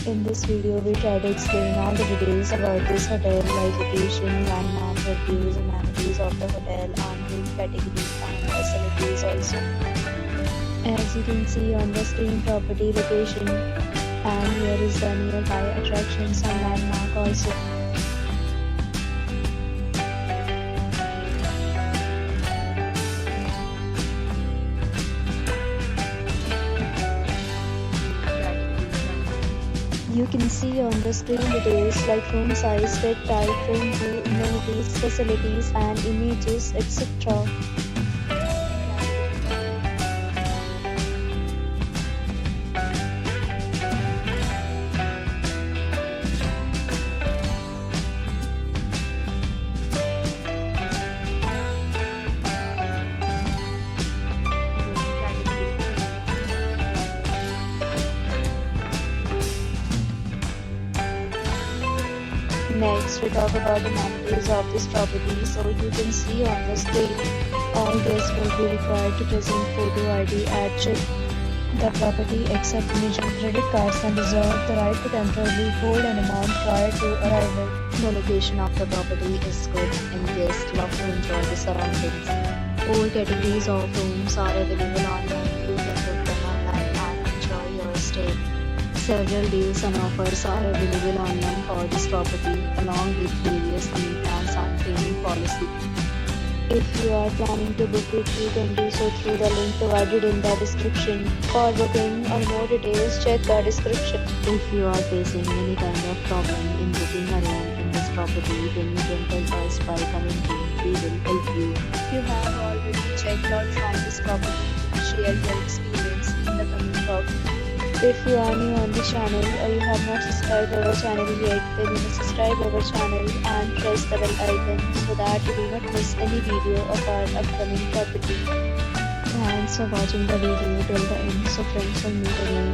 In this video, we try to explain all the details about this hotel, like location, landmark, reviews, amenities of the hotel, and room categories and facilities also. As you can see on the screen, property location, and here is the nearby attractions and landmark also. You can see on the screen details like room size, bed type, room view, amenities, facilities and images, etc. Next, we talk about the amenities of this property. So you can see on the screen, all guests will be required to present photo ID at check. The property accepts major credit cards and reserves the right to temporarily hold an amount prior to arrival. The location of the property is good and guests love to enjoy the surroundings. All categories of rooms are available online. You can book them online and enjoy your stay. Several deals and offers are available online for this property, along with various meal plans and payment policy. If you are planning to book it, you can do so through the link provided in the description. For booking or more details, check the description. If you are facing any kind of problem in booking a room in this property, then you can tell us by commenting. We will help you. If you have already checked out from this property, share your experience in the comment box. If you are new on the channel or you have not subscribed our channel yet, then you must subscribe our channel and press the bell icon so that you do not miss any video of our upcoming property. Thanks for watching the video till the end. So friends, will meet again